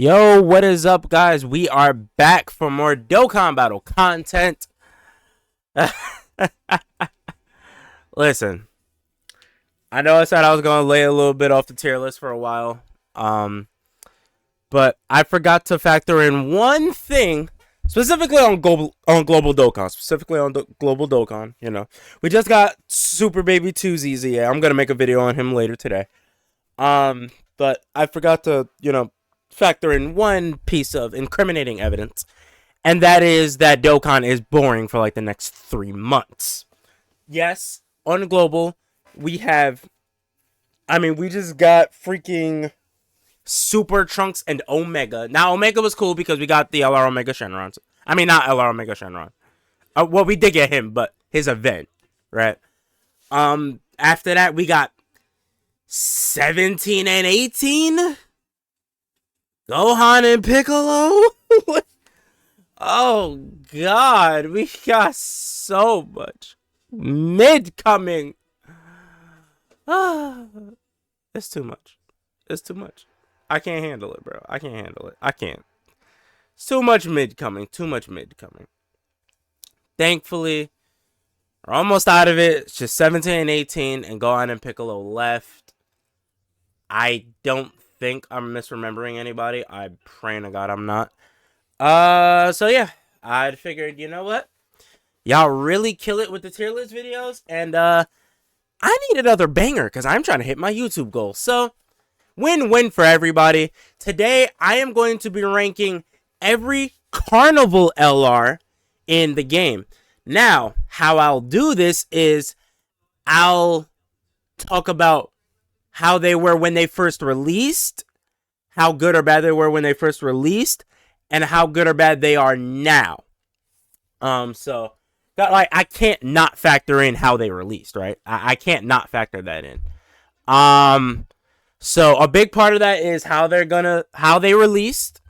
Yo, what is up, guys? We are back for more Dokkan Battle content. Listen, I know I said I was going to lay a little bit off the tier list for a while, but I forgot to factor in one thing, specifically on Global Dokkan, Global Dokkan, you know. We just got Super Baby 2 ZZA. I'm going to make a video on him later today. But I forgot to, factor in one piece of incriminating evidence, and that is that Dokkan is boring for like the next 3 months. Yes, on Global, we just got freaking Super Trunks and Omega. Now, Omega was cool because we got the LR Omega Shenron. I mean, not LR Omega Shenron. Well, we did get him, but his event, right? After that, we got 17 and 18? Gohan and Piccolo? Oh, God. We got so much mid coming. It's too much. It's too much. I can't handle it, bro. I can't handle it. I can't. It's too much mid coming. Too much mid coming. Thankfully, we're almost out of it. It's just 17 and 18, and Gohan and Piccolo left. I don't think I'm misremembering anybody. I pray to God I'm not. So yeah, I figured, you know what? Y'all really kill it with the tier list videos, and I need another banger because I'm trying to hit my YouTube goal. So, win-win for everybody. Today, I am going to be ranking every Carnival LR in the game. Now, how I'll do this is I'll talk about how they were when they first released, how good or bad they were when they first released, and how good or bad they are now. So I can't not factor in how they released, right? I can't not factor that in. So a big part of that is how they released,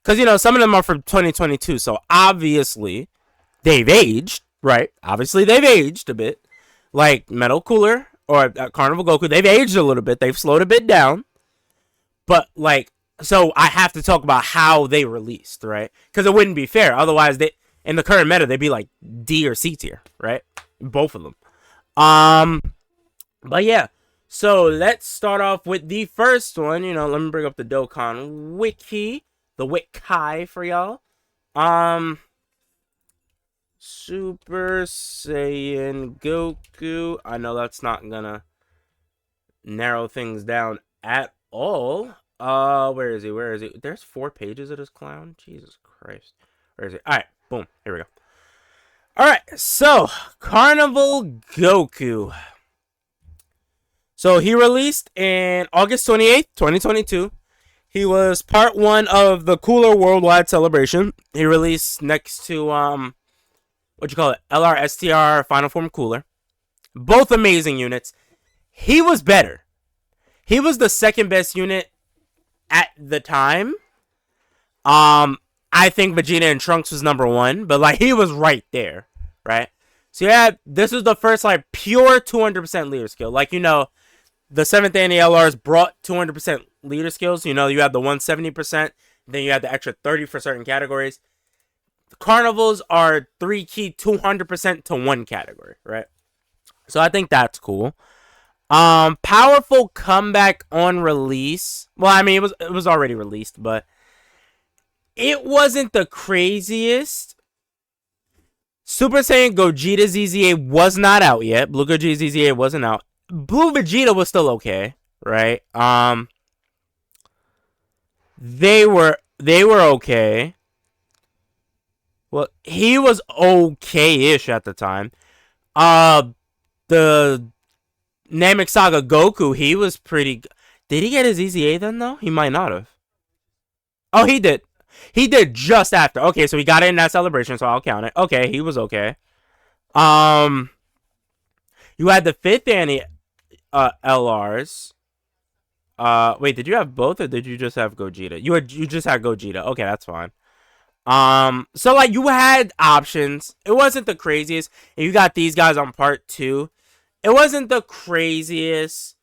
because some of them are from 2022, so obviously they've aged, right? Obviously they've aged a bit, like Metal Cooler or Carnival Goku. They've aged a little bit. They've slowed a bit down, but so I have to talk about how they released, right? Because it wouldn't be fair. Otherwise, in the current meta, they'd be like D or C tier, right? Both of them. But yeah. So let's start off with the first one. Let me bring up the Dokkan Wiki, the Wiki for y'all. Super Saiyan Goku. I know that's not gonna narrow things down at all. Where is he? Where is he? There's 4 pages of this clown. Jesus Christ. Where is he? Alright, boom. Here we go. Alright, so Carnival Goku. So he released in August 28th, 2022. He was part 1 of the Cooler Worldwide Celebration. He released next to LR STR Final Form Cooler. Both amazing units. He was better. He was the second best unit at the time. I think Vegeta and Trunks was number 1, but he was right there, right? So yeah, this was the first pure 200% leader skill. The 7th and the LRs brought 200% leader skills. You had the 170%, then you had the extra 30 for certain categories. Carnivals are 3 key 200% to 1 category, right? So I think that's cool. Powerful comeback on release. Well, I mean, it was already released, but it wasn't the craziest. Super Saiyan Gogeta ZZA was not out yet. Blue Gogeta ZZA wasn't out. Blue Vegeta was still okay, right? They were okay. Well, he was okay-ish at the time. The Namek Saga Goku, he was pretty... Did he get his EZA then, though? He might not have. Oh, he did. He did just after. Okay, so he got it in that celebration, so I'll count it. Okay, he was okay. You had the 5th Annie LRs. Wait, did you have both, or did you just have Gogeta? You just had Gogeta. Okay, that's fine. So you had options. It wasn't the craziest. And you got these guys on part 2. It wasn't the craziest.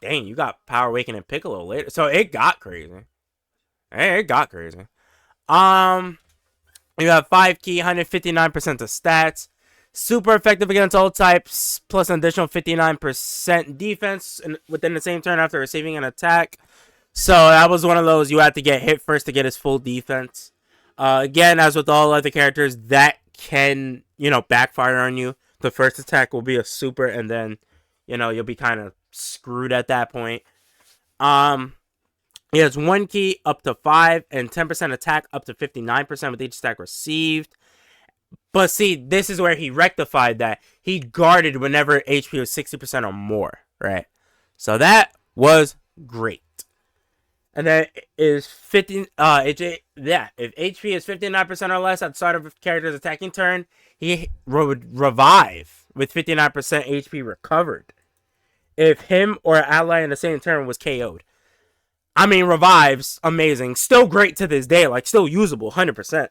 Dang, you got Power Awakening Piccolo later. So it got crazy. Hey, it got crazy. Um, you have 5 key, 159% of stats. Super effective against all types, plus an additional 59% defense within the same turn after receiving an attack. So that was one of those you had to get hit first to get his full defense. Again, as with all other characters, that can, backfire on you. The first attack will be a super, and then, you'll be kind of screwed at that point. He has 1 key up to 5 and 10% attack up to 59% with each attack received. But see, this is where he rectified that. He guarded whenever HP was 60% or more, right? So that was great. And then is 15. If HP is 59% or less at the start of a character's attacking turn, he would revive with 59% HP recovered. If him or an ally in the same turn was KO'd. I mean, revives, amazing. Still great to this day, like still usable, 100%.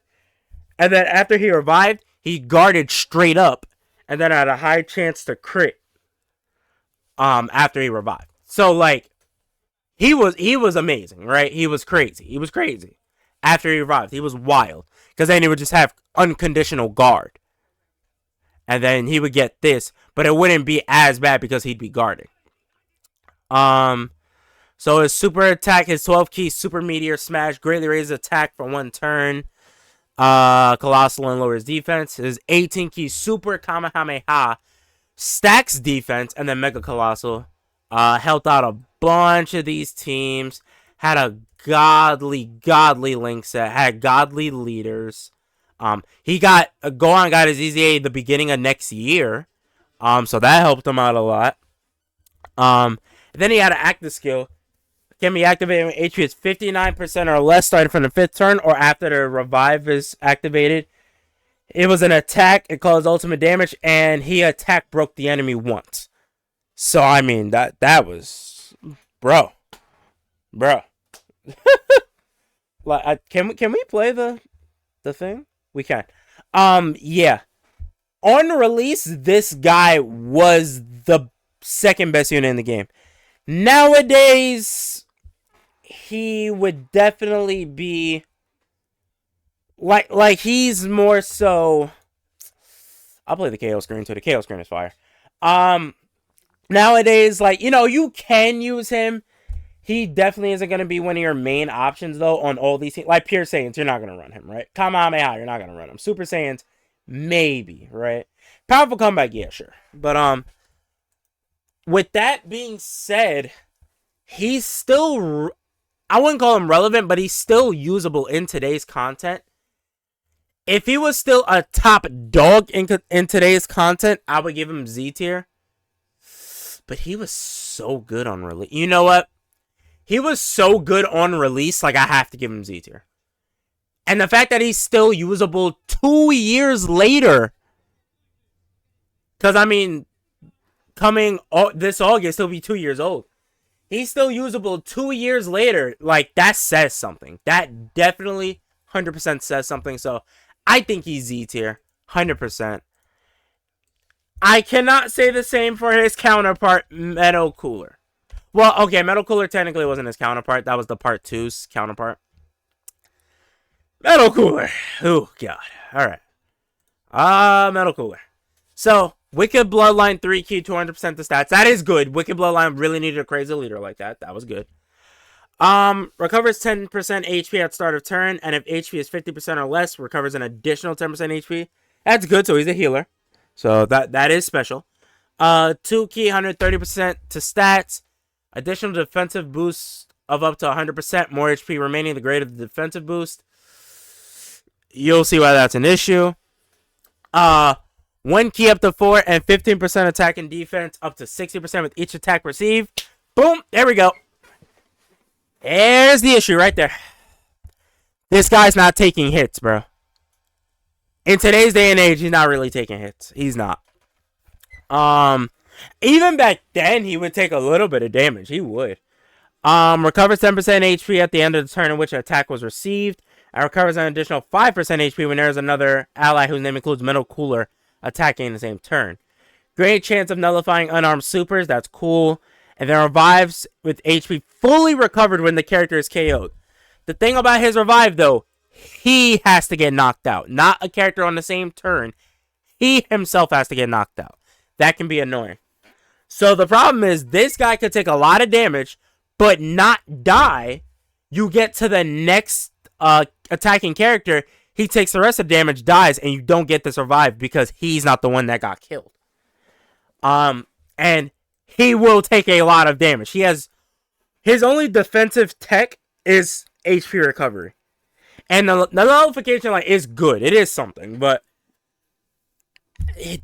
And then after he revived, he guarded straight up, and then had a high chance to crit. After he revived, so like, he was amazing, right? He was crazy. After he revived, he was wild, because then he would just have unconditional guard, and then he would get this, but it wouldn't be as bad because he'd be guarding. So his super attack, his 12 key super meteor smash greatly raises attack for 1 turn. Colossal and lowers defense. His 18 key super Kamehameha stacks defense, and then Mega Colossal helped out a bunch of these teams. Had a godly link set. Had godly leaders. He got Gohan got his EZA the beginning of next year. So that helped him out a lot. Then he had an active skill. Can be activated when HP is 59% or less starting from the 5th turn or after the revive is activated. It was an attack. It caused ultimate damage, and he broke the enemy once. So I mean that was, bro. Like, can we play the thing? We can. Yeah. On release, this guy was the second best unit in the game. Nowadays, he would definitely be like he's more so. I'll play the KO screen too. The KO screen is fire. Nowadays, like, you can use him. He definitely isn't going to be one of your main options, though, on all these teams. Like, Pure Saiyans, you're not going to run him, right? Kamehameha, you're not going to run him. Super Saiyans, maybe, right? Powerful comeback, yeah, sure. But, with that being said, he's still, I wouldn't call him relevant, but he's still usable in today's content. If he was still a top dog in today's content, I would give him Z tier. But he was so good on release. You know what? He was so good on release, like, I have to give him Z tier. And the fact that he's still usable 2 years later. Because, I mean, coming this August, he'll be 2 years old. He's still usable 2 years later. Like, that says something. That definitely 100% says something. So, I think he's Z tier. 100%. I cannot say the same for his counterpart, Metal Cooler. Well, okay, Metal Cooler technically wasn't his counterpart. That was the Part 2's counterpart. Metal Cooler. Oh, God. Alright. Metal Cooler. So, Wicked Bloodline 3 key, 200% the stats. That is good. Wicked Bloodline really needed a crazy leader like that. That was good. Recovers 10% HP at start of turn, and if HP is 50% or less, recovers an additional 10% HP. That's good, so he's a healer. So that is special. 2 key, 130% to stats. Additional defensive boost of up to 100%. More HP remaining, the greater the defensive boost. You'll see why that's an issue. 1 key up to 4 and 15% attack and defense up to 60% with each attack received. Boom. There we go. There's the issue right there. This guy's not taking hits, bro. In today's day and age, he's not really taking hits. He's not. Even back then, he would take a little bit of damage. He would. Recovers 10% HP at the end of the turn in which an attack was received. And recovers an additional 5% HP when there's another ally whose name includes Metal Cooler attacking in the same turn. Great chance of nullifying unarmed supers. That's cool. And then revives with HP fully recovered when the character is KO'd. The thing about his revive, though, he has to get knocked out. Not a character on the same turn. He himself has to get knocked out. That can be annoying. So the problem is, this guy could take a lot of damage, but not die. You get to the next attacking character, he takes the rest of the damage, dies, and you don't get to survive because he's not the one that got killed. And he will take a lot of damage. He has his only defensive tech is HP recovery. And the nullification line is good. It is something, but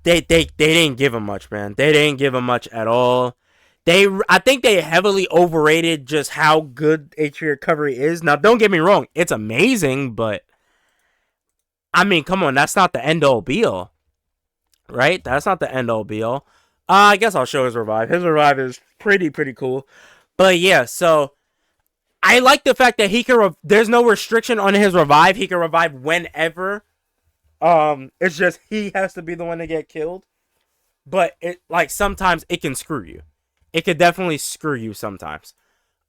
they didn't give him much, man. They didn't give him much at all. I think they heavily overrated just how good HP recovery is. Now, don't get me wrong, it's amazing, but I mean, come on, that's not the end all be all, right? That's not the end all be all. I guess I'll show his revive. His revive is pretty cool, but yeah. So I like the fact that he can. There's no restriction on his revive. He can revive whenever. It's just he has to be the one to get killed. But sometimes it can screw you. It could definitely screw you sometimes.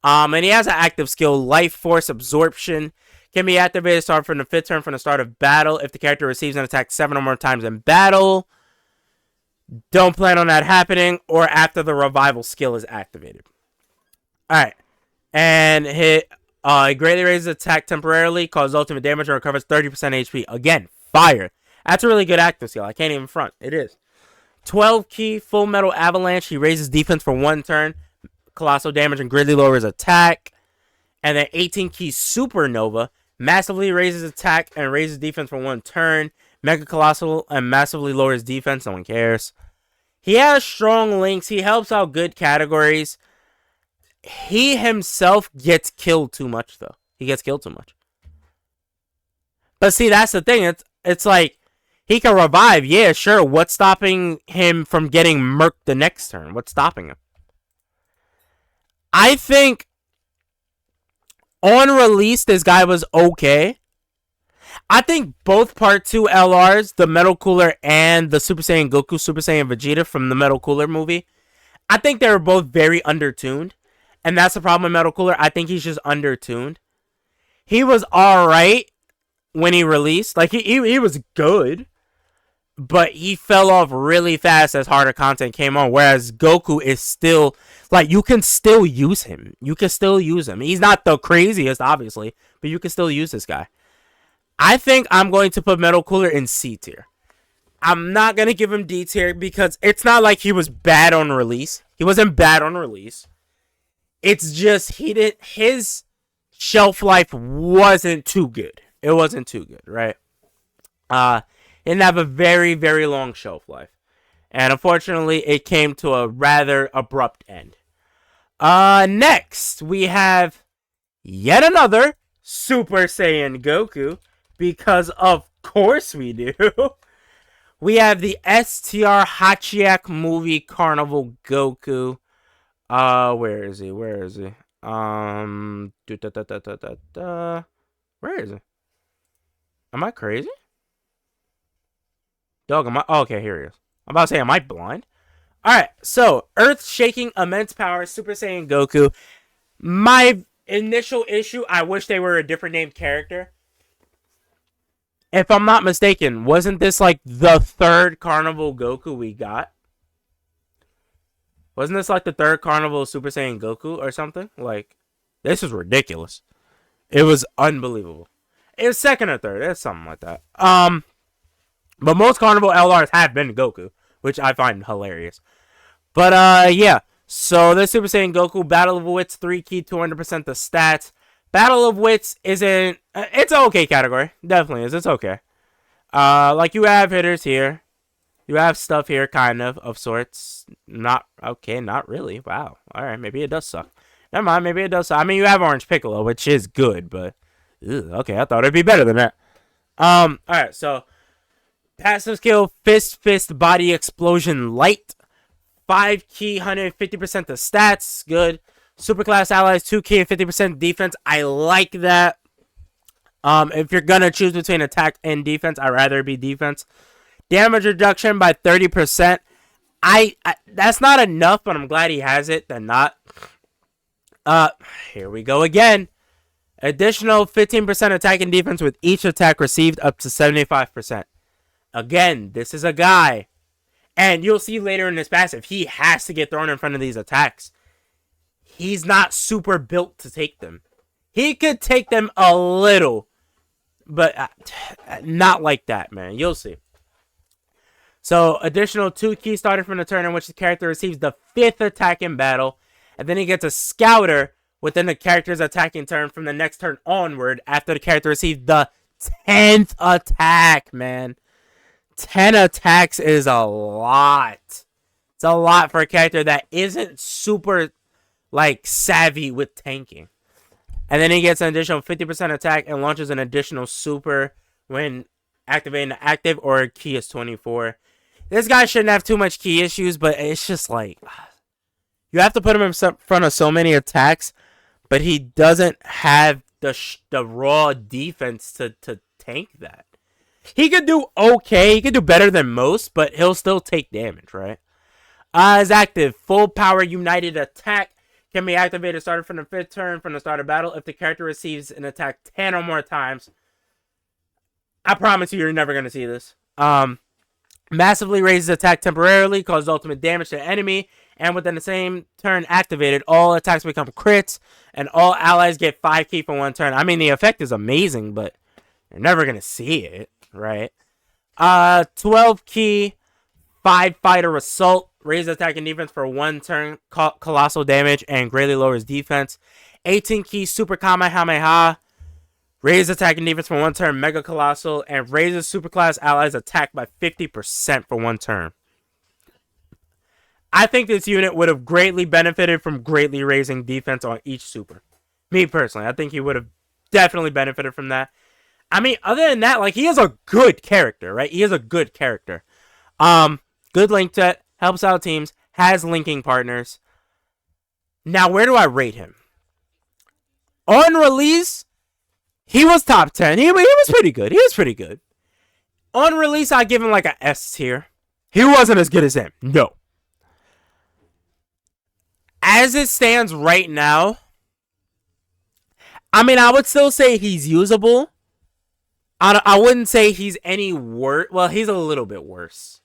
And he has an active skill, Life Force Absorption. Can be activated starting from the 5th turn from the start of battle if the character receives an attack 7 or more times in battle. Don't plan on that happening or after the revival skill is activated. Alright. And it greatly raises attack temporarily, causes ultimate damage, and recovers 30% HP. Again, fire. That's a really good active skill. I can't even front. It is. 12 key, Full Metal Avalanche. He raises defense for 1 turn. Colossal damage and greatly lowers attack. And then 18 key, Supernova. Massively raises attack and raises defense for 1 turn. Mega Colossal and massively lowers defense. No one cares. He has strong links. He helps out good categories. He himself gets killed too much, though. He gets killed too much. But see, that's the thing. It's like, he can revive. Yeah, sure. What's stopping him from getting murked the next turn? What's stopping him? I think on release, this guy was okay. I think both Part 2 LRs, the Metal Cooler and the Super Saiyan Goku, Super Saiyan Vegeta from the Metal Cooler movie, I think they were both very undertuned. And that's the problem with Metal Cooler. I think he's just undertuned. He was alright when he released. Like, he was good. But he fell off really fast as harder content came on. Whereas Goku is still, like, you can still use him. You can still use him. He's not the craziest, obviously. But you can still use this guy. I think I'm going to put Metal Cooler in C tier. I'm not going to give him D tier because it's not like he was bad on release. He wasn't bad on release. It's just his shelf life wasn't too good. It wasn't too good, right? It didn't have a very, very long shelf life. And unfortunately, it came to a rather abrupt end. Next, we have yet another Super Saiyan Goku. Because of course we do. We have the STR Hachiak movie Carnival Goku. Where is he? Where is he? Where is he? Am I crazy? Dog, am I? Oh, okay, here he is. I'm about to say, am I blind? Alright, so, earth-shaking immense power, Super Saiyan Goku. My initial issue, I wish they were a different named character. If I'm not mistaken, wasn't this like the 3rd Carnival Goku we got? Wasn't this like the 3rd Carnival Super Saiyan Goku or something? Like, this is ridiculous. It was unbelievable. It was 2nd or 3rd. It's something like that. But most Carnival LRs have been Goku, which I find hilarious. But, yeah. So, this Super Saiyan Goku, Battle of Wits, 3 key, 200% the stats. Battle of Wits isn't... It's an okay category. Definitely is. It's okay. Like, you have hitters here. You have stuff here, kind of sorts. Not... Okay, not really. Wow. Alright, maybe it does suck. Never mind, maybe it does suck. I mean, you have Orange Piccolo, which is good, but... okay, I thought it'd be better than that. Alright, so... Passive skill, Fist, Body Explosion, Light. 5 key, 150% the stats. Good. Superclass allies, 2 key and 50% defense. I like that. If you're gonna choose between attack and defense, I'd rather it be defense. Damage reduction by 30%. That's not enough, but I'm glad he has it than not. Here we go again. Additional 15% attack and defense with each attack received up to 75%. Again, this is a guy. And you'll see later in this passive, he has to get thrown in front of these attacks. He's not super built to take them. He could take them a little, but not like that, man. You'll see. So, additional 2 keys started from the turn in which the character receives the 5th attack in battle. And then he gets a scouter within the character's attacking turn from the next turn onward after the character receives the 10th attack, man. 10 attacks is a lot. It's a lot for a character that isn't super, like, savvy with tanking. And then he gets an additional 50% attack and launches an additional super when activating the active or key is 24. This guy shouldn't have too much key issues, but it's just like, you have to put him in front of so many attacks, but he doesn't have the raw defense to tank that. He could do okay. He could do better than most, but he'll still take damage, right? His active, full power united attack can be activated starting from the 5th turn from the start of battle if the character receives an attack 10 or more times. I promise you're never going to see this. Massively raises attack temporarily, causes ultimate damage to the enemy, and within the same turn activated, all attacks become crits, and all allies get 5 key for 1 turn. I mean, the effect is amazing, but you're never going to see it, right? 12 key, 5 fighter assault, raises attack and defense for 1 turn, colossal damage, and greatly lowers defense. 18 key, super Kamehameha, raises attack and defense for 1 turn, mega colossal, and raises superclass allies attack by 50% for 1 turn. I think this unit would have greatly benefited from greatly raising defense on each super. Me personally, I think he would have definitely benefited from that. I mean, other than that, like, he is a good character, right? He is a good character. Good link set, helps out teams, has linking partners. Now, where do I rate him? On release, he was top 10. He was pretty good. He was pretty good. On release, I give him like a S tier. He wasn't as good as him. No. As it stands right now, I mean, I would still say he's usable. I wouldn't say he's any worse. Well, he's a little bit worse.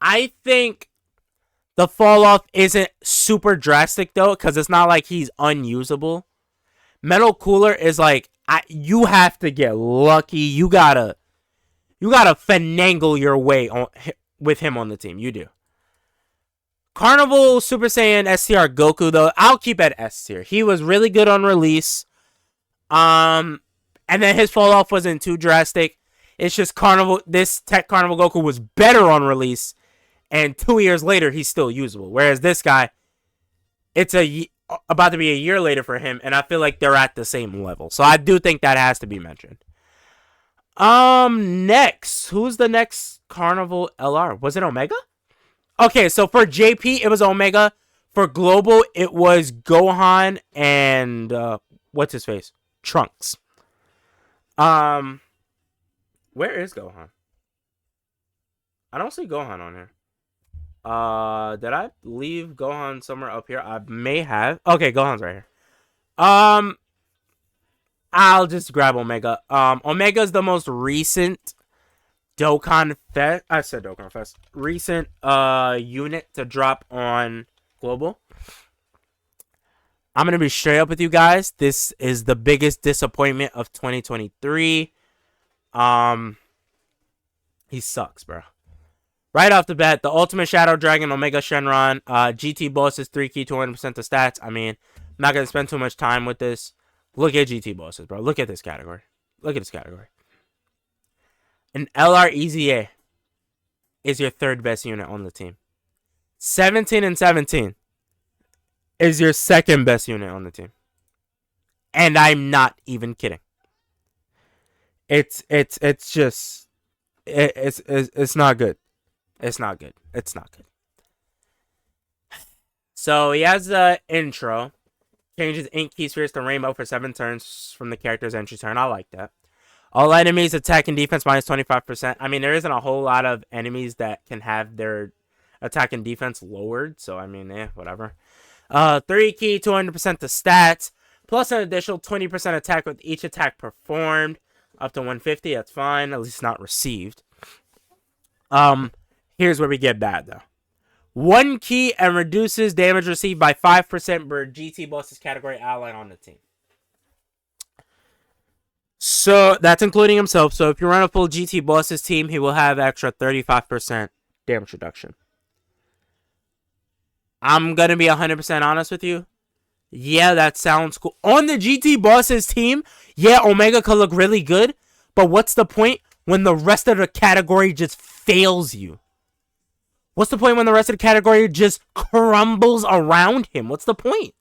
I think the fall off isn't super drastic, though, because it's not like he's unusable. Metal Cooler is like, you have to get lucky. You gotta finagle your way with him on the team. You do. Carnival Super Saiyan STR Goku, though, I'll keep at S tier. He was really good on release. And then his fall off wasn't too drastic. It's just this Tech Carnival Goku was better on release. And 2 years later, he's still usable. Whereas this guy, it's about to be a year later for him. And I feel like they're at the same level. So I do think that has to be mentioned. Next. Who's the next Carnival LR? Was it Omega? Okay, so for JP, it was Omega. For Global, it was Gohan and, what's his face? Trunks. Where is Gohan? I don't see Gohan on here. Did I leave Gohan somewhere up here? I may have. Okay, Gohan's right here. I'll just grab Omega. Omega's the most recent Dokkan Fest. I said Dokkan Fest. Recent unit to drop on Global. I'm gonna be straight up with you guys. This is the biggest disappointment of 2023. He sucks, bro. Right off the bat, the Ultimate Shadow Dragon Omega Shenron. GT bosses 3 key 200% of stats. I mean, I'm not gonna spend too much time with this. Look at GT bosses, bro. Look at this category. Look at this category. An LR EZA is your 3rd best unit on the team. 17 and 17 is your 2nd best unit on the team. And I'm not even kidding. It's just it's not good. It's not good. It's not good. So he has the intro. Changes ink key spheres to rainbow for 7 turns from the character's entry turn. I like that. All enemies attack and defense minus 25%. I mean, there isn't a whole lot of enemies that can have their attack and defense lowered. So, I mean, whatever. 3 key, 200% to stats. plus an additional 20% attack with each attack performed. Up to 150, that's fine. At least not received. Here's where we get bad, though. 1 key and reduces damage received by 5% per GT Boss's category ally on the team. So, that's including himself. So, if you run a full GT Boss's team, he will have extra 35% damage reduction. I'm going to be 100% honest with you. Yeah, that sounds cool. On the GT Boss's team, yeah, Omega could look really good. But what's the point when the rest of the category just fails you? What's the point when the rest of the category just crumbles around him? What's the point?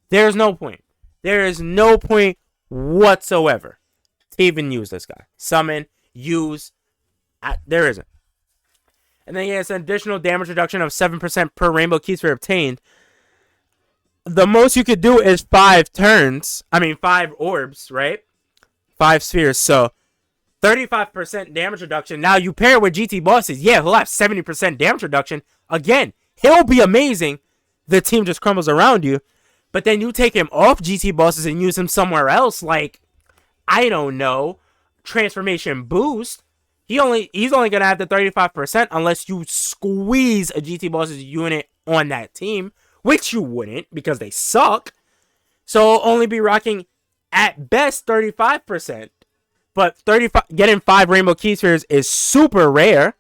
There's no point. There is no point whatsoever to even use this guy. Summon, use. There isn't. And then he has an additional damage reduction of 7% per rainbow key sphere obtained. The most you could do is 5 turns. I mean, 5 orbs, right? 5 spheres. So, 35% damage reduction. Now, you pair it with GT Bosses. Yeah, he'll have 70% damage reduction. Again, he'll be amazing. The team just crumbles around you. But then you take him off GT Bosses and use him somewhere else. Like, I don't know. Transformation boost. He's only going to have the 35% unless you squeeze a GT Bosses unit on that team. Which you wouldn't because they suck. So only be rocking at best 35%. But getting 5 rainbow key spheres is super rare.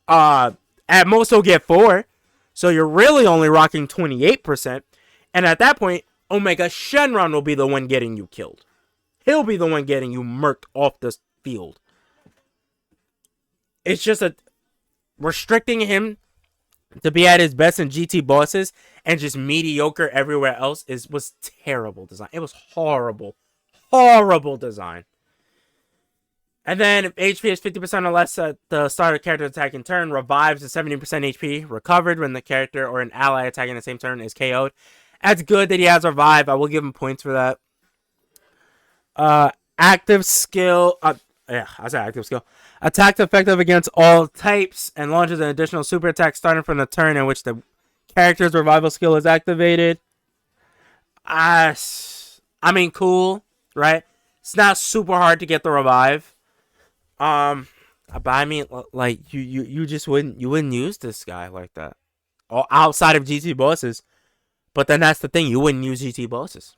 At most he'll get 4. So you're really only rocking 28%. And at that point, Omega Shenron will be the one getting you killed. He'll be the one getting you murked off the field. It's just restricting him to be at his best in GT Bosses and just mediocre everywhere else was terrible design. It was horrible. Horrible design. And then if HP is 50% or less at the start of character attack in turn, revives to 70% HP recovered when the character or an ally attacking the same turn is KO'd. That's good that he has revive. I will give him points for that. Active skill. Yeah, I said active skill. Attack effective against all types and launches an additional super attack starting from the turn in which the character's revival skill is activated. I mean, cool, right? It's not super hard to get the revive. But I mean, like you just wouldn't use this guy like that, or outside of GT Bosses. But then that's the thing, you wouldn't use GT Bosses,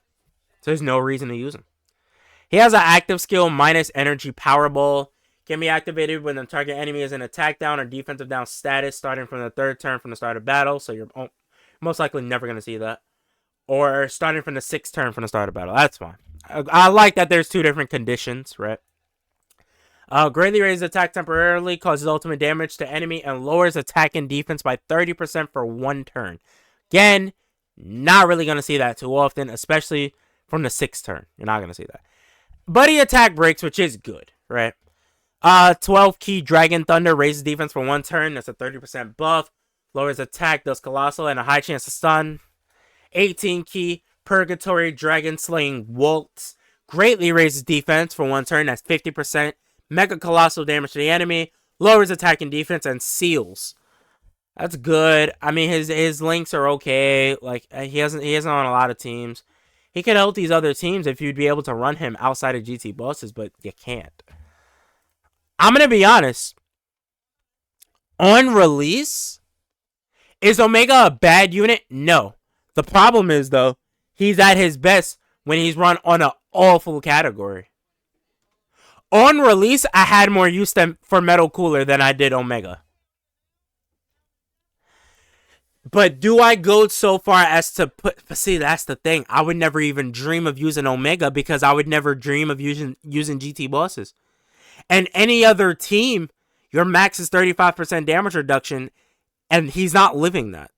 so there's no reason to use him. He has an active skill minus energy Powerball. Can be activated when the target enemy is in attack down or defensive down status starting from the 3rd turn from the start of battle. So you're most likely never going to see that. Or starting from the 6th turn from the start of battle. That's fine. I like that there's 2 different conditions, right? Greatly raises attack temporarily, causes ultimate damage to enemy, and lowers attack and defense by 30% for 1 turn. Again, not really going to see that too often, especially from the 6th turn. You're not going to see that. Buddy attack breaks, which is good, right? 12 key Dragon Thunder raises defense for 1 turn. That's a 30% buff. Lowers attack, does colossal, and a high chance to stun. 18 key Purgatory Dragon Slaying Waltz greatly raises defense for 1 turn. That's 50%. Mega colossal damage to the enemy. Lowers attack and defense and seals. That's good. I mean, his links are okay. Like he isn't on a lot of teams. He could help these other teams if you'd be able to run him outside of GT Bosses, but you can't. I'm going to be honest. On release, is Omega a bad unit? No. The problem is, though, he's at his best when he's run on an awful category. On release, I had more use for Metal Cooler than I did Omega. But do I go so far as to see, that's the thing. I would never even dream of using Omega because I would never dream of using GT Bosses. And any other team, your max is 35% damage reduction, and he's not living that.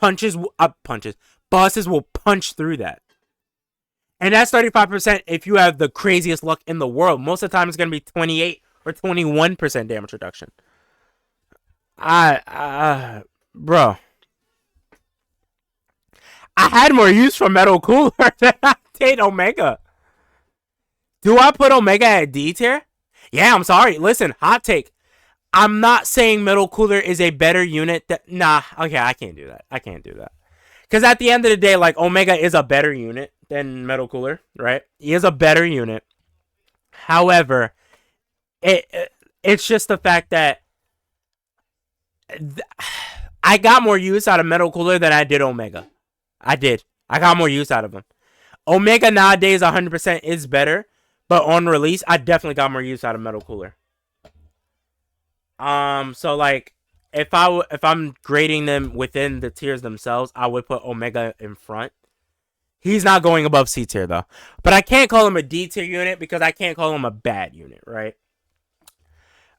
Bosses will punch through that. And that's 35% if you have the craziest luck in the world. Most of the time, it's going to be 28 or 21% damage reduction. Bro. I had more use for Metal Cooler than I did Omega. Do I put Omega at D tier? Yeah, I'm sorry. Listen, hot take. I'm not saying Metal Cooler is a better unit. Nah, okay, I can't do that. Because at the end of the day, like, Omega is a better unit than Metal Cooler, right? He is a better unit. However, it's just the fact that I got more use out of Metal Cooler than I did Omega. I did. I got more use out of him. Omega nowadays 100% is better, but on release, I definitely got more use out of Metal Cooler. So like, if I'm grading them within the tiers themselves, I would put Omega in front. He's not going above C tier though, but I can't call him a D tier unit because I can't call him a bad unit, right?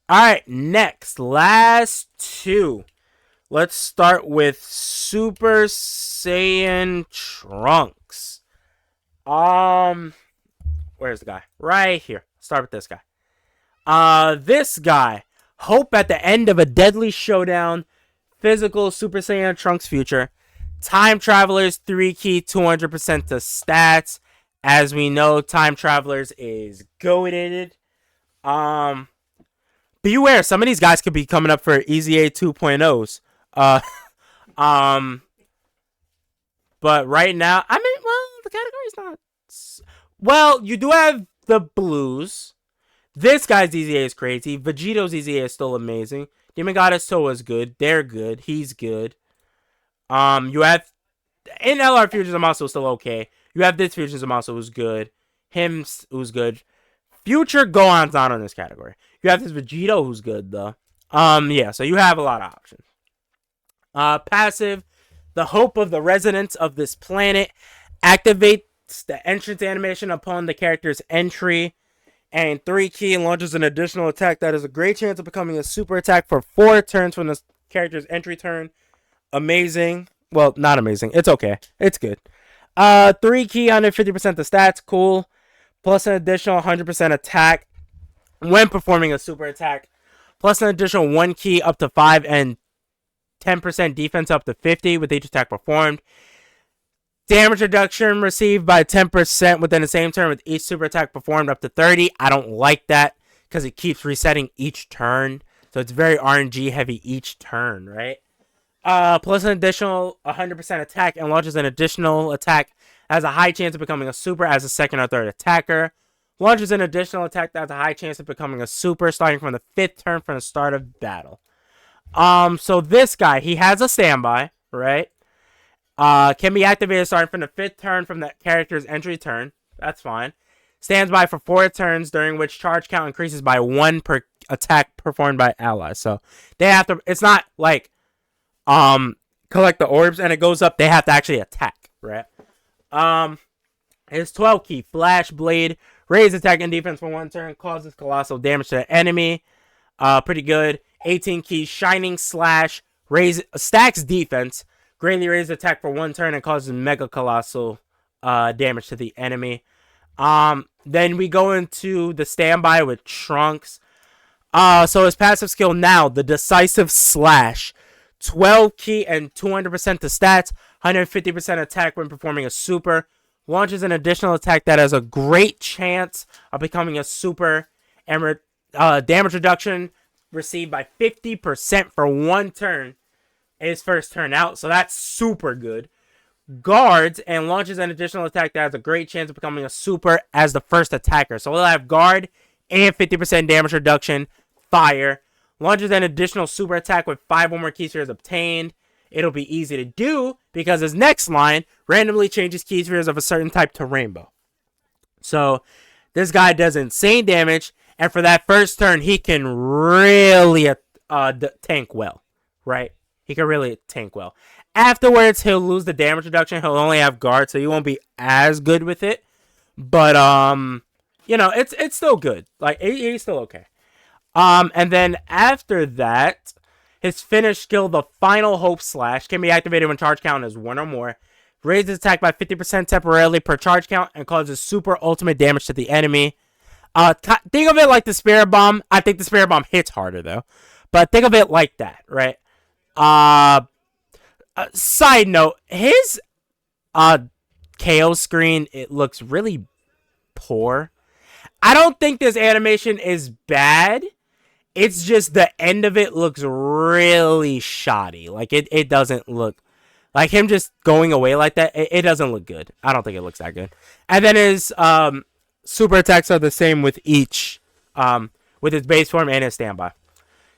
All right, next, last two. Let's start with Super Saiyan Trunks. Where's the guy? Right here. Start with this guy. This guy. Hope at the end of a deadly showdown. Physical Super Saiyan Trunks future. Time Travelers 3 key 200% to stats. As we know, Time Travelers is goated. Beware, some of these guys could be coming up for EZA 2.0s. But right now, I mean, well, the category's not. Well, you do have the blues. This guy's EZA is crazy. Vegeto's EZA is still amazing. Demon Goddess Toa is good. They're good. He's good. You have in LR Fusions, I'm also still okay. You have this Fusions, I'm also who's good. Him who's good. Future Gohan's not on this category. You have this Vegito who's good though. Yeah, so you have a lot of options. Passive, the hope of the residents of this planet activates the entrance animation upon the character's entry, and 3 key launches an additional attack that has a great chance of becoming a super attack for 4 turns from the character's entry turn. Amazing. Well, not amazing. It's okay. It's good. 3 key, 150% the stats. Cool. Plus an additional 100% attack when performing a super attack. Plus an additional 1 key up to 5 and 10% defense up to 50 with each attack performed. Damage reduction received by 10% within the same turn with each super attack performed up to 30. I don't like that because it keeps resetting each turn. So it's very RNG heavy each turn, right? Plus an additional 100% attack and launches an additional attack. Has a high chance of becoming a super as a second or third attacker. Launches an additional attack that has a high chance of becoming a super starting from the 5th turn from the start of battle. So this guy, he has a standby, right? Can be activated starting from the 5th turn from the character's entry turn. That's fine. Stands by for 4 turns, during which charge count increases by 1 per attack performed by allies. So they have to. It's not like collect the orbs and it goes up. They have to actually attack, right? His 12 key Flash Blade, raise attack and defense for 1 turn, causes colossal damage to the enemy. Pretty good. 18 key Shining Slash, stacks defense, greatly raises attack for 1 turn and causes mega colossal damage to the enemy. Then we go into the standby with Trunks. So his passive skill now, the Decisive Slash, 12 key and 200% to stats, 150% attack when performing a super, launches an additional attack that has a great chance of becoming a super, and damage reduction received by 50% for 1 turn his first turn out, so that's super good. Guards and launches an additional attack that has a great chance of becoming a super as the first attacker. So we'll have guard and 50% damage reduction, fire. Launches an additional super attack with 5 or more key spheres obtained. It'll be easy to do because his next line randomly changes key spheres of a certain type to rainbow. So this guy does insane damage, and for that first turn, he can really tank well, right? He can really tank well. Afterwards, he'll lose the damage reduction. He'll only have guard, so he won't be as good with it. But you know, it's still good. Like he's still okay. And then after that, his finished skill, the Final Hope Slash, can be activated when charge count is 1 or more. Raises attack by 50% temporarily per charge count and causes super ultimate damage to the enemy. Think of it like the Spirit Bomb. I think the Spirit Bomb hits harder though, but think of it like that, right? Side note, his KO screen, it looks really poor. I don't think this animation is bad. It's just the end of it looks really shoddy. Like it doesn't look Like him just going away like that, it doesn't look good. I don't think it looks that good. And then his super attacks are the same with each, with his base form and his standby.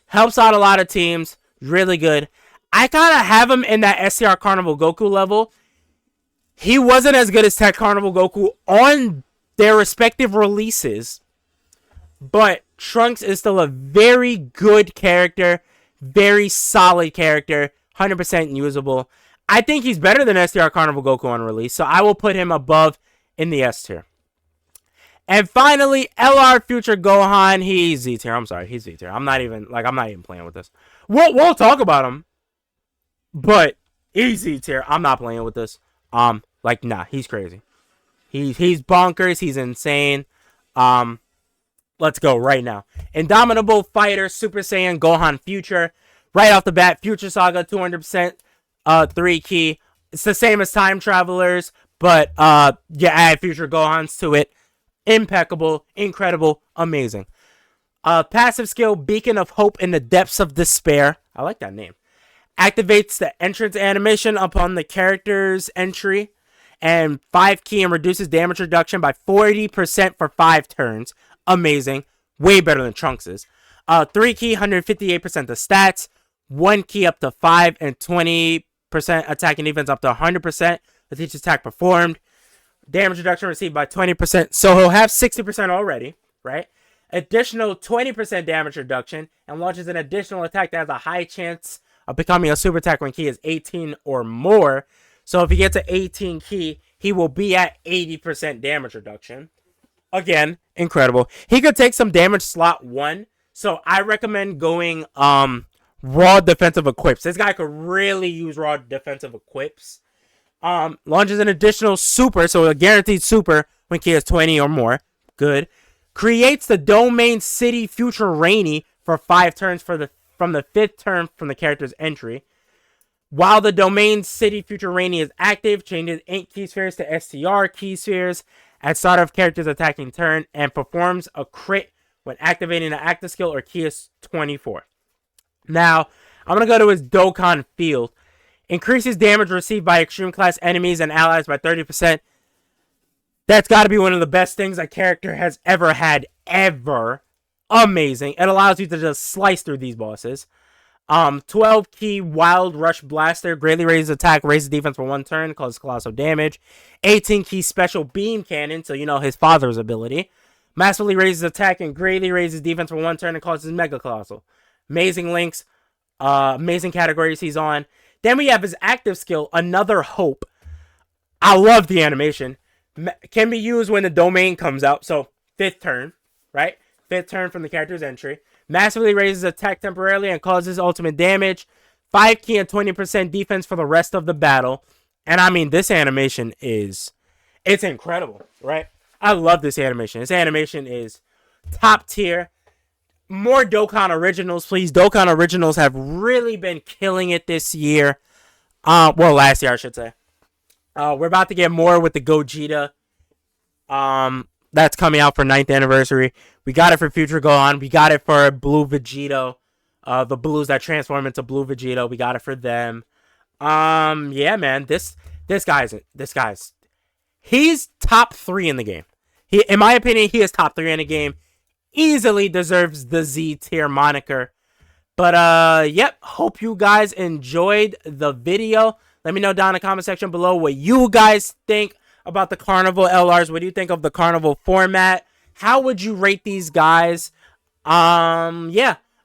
Helps out a lot of teams. Really good. I kind of have him in that STR Carnival Goku level. He wasn't as good as Tech Carnival Goku on their respective releases, but Trunks is still a very good character, very solid character, 100% usable. I think he's better than STR Carnival Goku on release, so I will put him above in the S tier. And finally, LR Future Gohan. He's Z tier. I'm sorry, he's Z tier. I'm not even playing with this. We'll talk about him, but he's Z tier. I'm not playing with this. Nah, he's crazy. He's bonkers. He's insane. Let's go right now. Indomitable Fighter Super Saiyan Gohan Future. Right off the bat, Future Saga 200% 3 key. It's the same as Time Travelers, but add Future Gohans to it. Impeccable, incredible, amazing. Passive skill Beacon of Hope in the Depths of Despair. I like that name. Activates the entrance animation upon the character's entry. And 5 key and reduces damage reduction by 40% for 5 turns. Amazing. Way better than Trunks's. 3 key, 158% the stats. 1 key up to 5 and 20% attack and defense up to 100% with each attack performed. Damage reduction received by 20%. So he'll have 60% already, right? Additional 20% damage reduction and launches an additional attack that has a high chance of becoming a super attack when key is 18 or more. So if he gets an 18 key, he will be at 80% damage reduction. Again, incredible. He could take some damage slot 1. So I recommend going raw defensive equips. This guy could really use raw defensive equips. Launches an additional super, so a guaranteed super when key is 20 or more. Good. Creates the domain city Future Rainy for 5 turns from the 5th turn from the character's entry. While the domain city Future Rainy is active, changes 8 key spheres to STR key spheres at start of character's attacking turn and performs a crit when activating an active skill or key is 24. Now, I'm going to go to his Dokkan field. Increases damage received by extreme class enemies and allies by 30%. That's got to be one of the best things a character has ever had, ever. Amazing. It allows you to just slice through these bosses. 12 key Wild Rush Blaster. Greatly raises attack, raises defense for 1 turn, causes colossal damage. 18 key Special Beam Cannon, so you know his father's ability. Massively raises attack and greatly raises defense for 1 turn and causes Mega Colossal. Amazing links. Amazing categories he's on. Then we have his active skill, Another Hope. I love the animation. Can be used when the domain comes out. So, 5th turn, right? 5th turn from the character's entry. Massively raises attack temporarily and causes ultimate damage. 5 key and 20% defense for the rest of the battle. And I mean, this animation it's incredible, right? I love this animation. This animation is top tier. More Dokkan Originals, please. Dokkan Originals have really been killing it this year. Last year, I should say. We're about to get more with the Gogeta. That's coming out for 9th anniversary. We got it for Future Gohan. We got it for Blue Vegito. The blues that transform into Blue Vegito. We got it for them. Yeah, man. This guy's he's top 3 in the game. In my opinion, he is top 3 in the game. Easily deserves the Z tier moniker. But yep, hope you guys enjoyed the video. Let me know down in the comment section below what you guys think about the Carnival LRs. What do you think of the Carnival format? How would you rate these guys? Yeah, I'm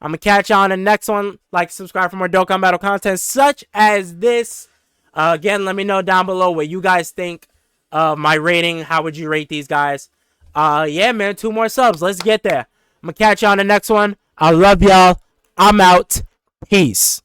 gonna catch you on the next one. Like, subscribe for more Dokkan Battle content such as this. Again, let me know down below what you guys think of my rating. How would you rate these guys? Yeah, man, 2 more subs. Let's get there. I'm gonna catch you on the next one. I love y'all. I'm out. Peace.